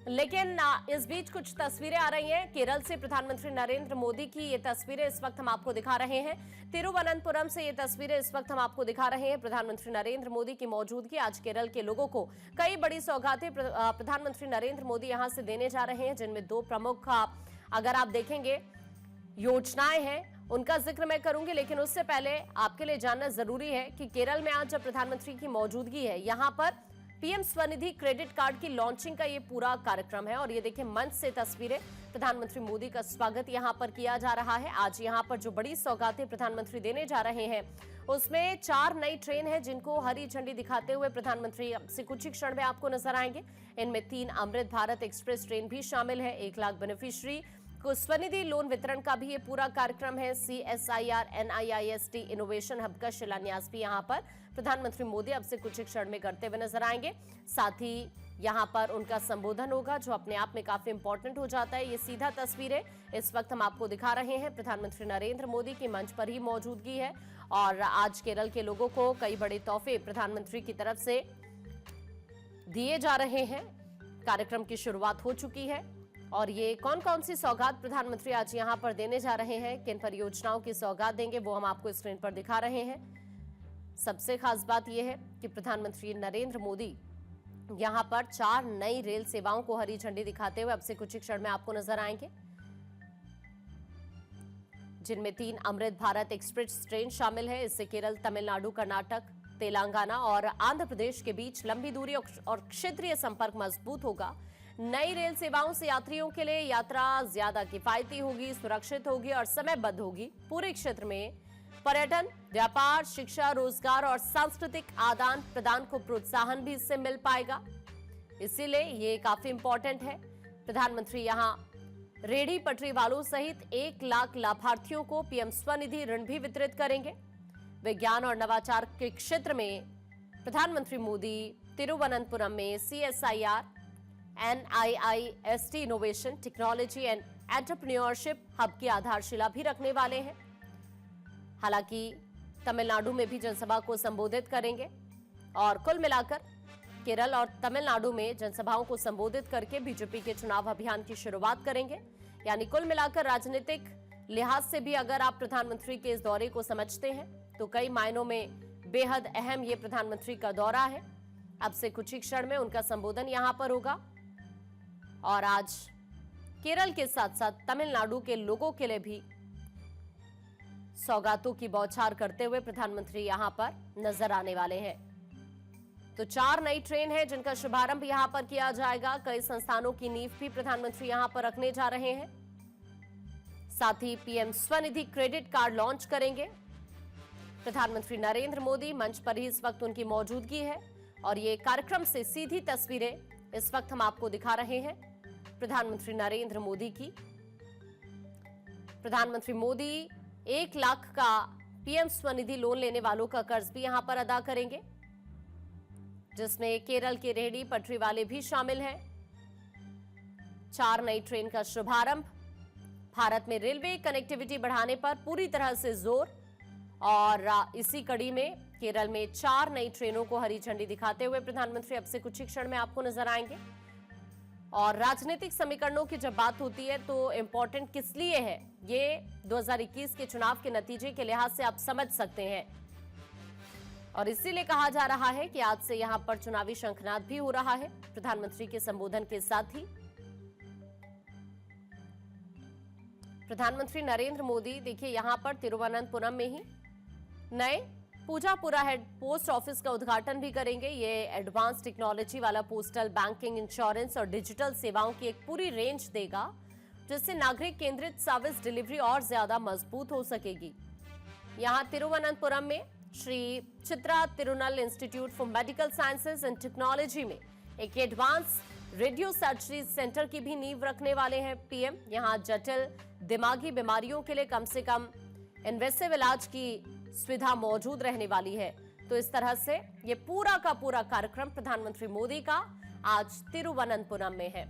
लेकिन इस बीच कुछ तस्वीरें आ रही हैं केरल से। प्रधानमंत्री नरेंद्र मोदी की ये तस्वीरें इस वक्त हम आपको दिखा रहे हैं। तिरुवनंतपुरम से ये तस्वीरें इस वक्त हम आपको दिखा रहे हैं। प्रधानमंत्री नरेंद्र मोदी की मौजूदगी, आज केरल के लोगों को कई बड़ी सौगातें प्रधानमंत्री नरेंद्र मोदी यहां से देने जा रहे हैं, जिनमें दो प्रमुख अगर आप देखेंगे योजनाएं हैं, उनका जिक्र मैं करूंगी। लेकिन उससे पहले आपके लिए जानना जरूरी है कि केरल में आज जब प्रधानमंत्री की मौजूदगी है, यहां पर पीएम स्वनिधि क्रेडिट कार्ड की लॉन्चिंग का ये पूरा कार्यक्रम है। और ये देखिए मंच से तस्वीरें, प्रधानमंत्री मोदी का स्वागत यहां पर किया जा रहा है। आज यहां पर जो बड़ी सौगातें प्रधानमंत्री देने जा रहे हैं, उसमें 4 नई ट्रेन है जिनको हरी झंडी दिखाते हुए प्रधानमंत्री अब से कुछ ही क्षण में आपको नजर आएंगे। इनमें 3 अमृत भारत एक्सप्रेस ट्रेन भी शामिल है। 1 लाख बेनिफिशियरी को स्वनिधि लोन वितरण का भी ये पूरा कार्यक्रम है। CSIR NIIST इनोवेशन हब का शिलान्यास भी यहां पर प्रधानमंत्री मोदी अब से कुछ क्षण में करते हुए नजर आएंगे। साथ ही यहां पर उनका संबोधन होगा, जो अपने आप में काफी इंपॉर्टेंट हो जाता है। ये सीधा तस्वीरें इस वक्त हम आपको दिखा रहे हैं। प्रधानमंत्री नरेंद्र मोदी की मंच पर ही मौजूदगी है और आज केरल के लोगों को कई बड़े तोहफे प्रधानमंत्री की तरफ से दिए जा रहे हैं। कार्यक्रम की शुरुआत हो चुकी है और ये कौन कौन सी सौगात प्रधानमंत्री आज यहां पर देने जा रहे हैं, किन परियोजनाओं की सौगात देंगे, वो हम आपको स्क्रीन पर दिखा रहे हैं। सबसे खास बात यह है कि प्रधानमंत्री नरेंद्र मोदी यहां पर 4 नई रेल सेवाओं को हरी झंडी दिखाते हुए अब से कुछ ही क्षण में आपको नजर आएंगे, जिनमें 3 अमृत भारत एक्सप्रेस ट्रेन शामिल है। इससे केरल, तमिलनाडु, कर्नाटक, तेलंगाना और आंध्र प्रदेश के बीच लंबी दूरी और क्षेत्रीय संपर्क मजबूत होगा। नई रेल सेवाओं से यात्रियों के लिए यात्रा ज्यादा किफायती होगी, सुरक्षित होगी और समयबद्ध होगी। पूरे क्षेत्र में पर्यटन, व्यापार, शिक्षा, रोजगार और सांस्कृतिक आदान प्रदान को प्रोत्साहन भी इससे मिल पाएगा। इसीलिए ये काफी इंपॉर्टेंट है। प्रधानमंत्री यहां रेहड़ी पटरी वालों सहित 1 लाख लाभार्थियों को पीएम स्वनिधि ऋण भी वितरित करेंगे। विज्ञान और नवाचार के क्षेत्र में प्रधानमंत्री मोदी तिरुवनंतपुरम में CSIR NIIST innovation, technology and entrepreneurship hub की आधारशिला भी रखने वाले हैं। हालांकि तमिलनाडु में भी जनसभा को संबोधित करेंगे और कुल मिलाकर केरल और तमिलनाडु में जनसभाओं को संबोधित करके बीजेपी के चुनाव अभियान की शुरुआत करेंगे। यानी कुल मिलाकर राजनीतिक लिहाज से भी अगर आप प्रधानमंत्री के इस दौरे को समझते हैं तो कई मायनों में बेहद अहम ये प्रधानमंत्री का दौरा है। अब से कुछ ही क्षण में उनका संबोधन यहां पर होगा और आज केरल के साथ साथ तमिलनाडु के लोगों के लिए भी सौगातों की बौछार करते हुए प्रधानमंत्री यहां पर नजर आने वाले हैं। तो 4 नई ट्रेन है जिनका शुभारंभ यहां पर किया जाएगा। कई संस्थानों की नींव भी प्रधानमंत्री यहां पर रखने जा रहे हैं। साथ ही PM Svanidhi credit card launch करेंगे। प्रधानमंत्री नरेंद्र मोदी मंच पर ही इस वक्त उनकी मौजूदगी है और ये कार्यक्रम से सीधी तस्वीरें इस वक्त हम आपको दिखा रहे हैं प्रधानमंत्री नरेंद्र मोदी की। प्रधानमंत्री मोदी 1 लाख का पीएम स्वनिधि लोन लेने वालों का कर्ज भी यहां पर अदा करेंगे, जिसमें केरल के रेहड़ी पटरी वाले भी शामिल हैं। 4 नई ट्रेन का शुभारंभ, भारत में रेलवे कनेक्टिविटी बढ़ाने पर पूरी तरह से जोर और इसी कड़ी में केरल में 4 नई ट्रेनों को हरी झंडी दिखाते हुए प्रधानमंत्री अब से कुछ ही क्षण में आपको नजर आएंगे। और राजनीतिक समीकरणों की जब बात होती है तो इंपॉर्टेंट किस लिए है, ये 2021 के चुनाव के नतीजे के लिहाज से आप समझ सकते हैं। और इसीलिए कहा जा रहा है कि आज से यहां पर चुनावी शंखनाद भी हो रहा है प्रधानमंत्री के संबोधन के साथ ही। प्रधानमंत्री नरेंद्र मोदी देखिए यहां पर तिरुवनंतपुरम में ही नए पूजापुरा हेड पोस्ट ऑफिस का उद्घाटन भी करेंगे। ये एडवांस टेक्नोलॉजी वाला पोस्टल, बैंकिंग, इंश्योरेंस और डिजिटल सेवाओं की एक पूरी रेंज देगा, जिससे नागरिक केंद्रित सर्विस डिलीवरी और ज्यादा मजबूत हो सकेगी। यहां तिरुवनंतपुरम में Shri Chitra Tirunal institute for medical sciences and technology में एक एडवांस रेडियो सर्जरी सेंटर की भी नींव रखने वाले हैं पीएम। यहां जटिल दिमागी बीमारियों के लिए कम से कम इन्वेसिव इलाज की सुविधा मौजूद रहने वाली है। तो इस तरह से ये पूरा का पूरा कार्यक्रम प्रधानमंत्री मोदी का आज तिरुवनंतपुरम में है।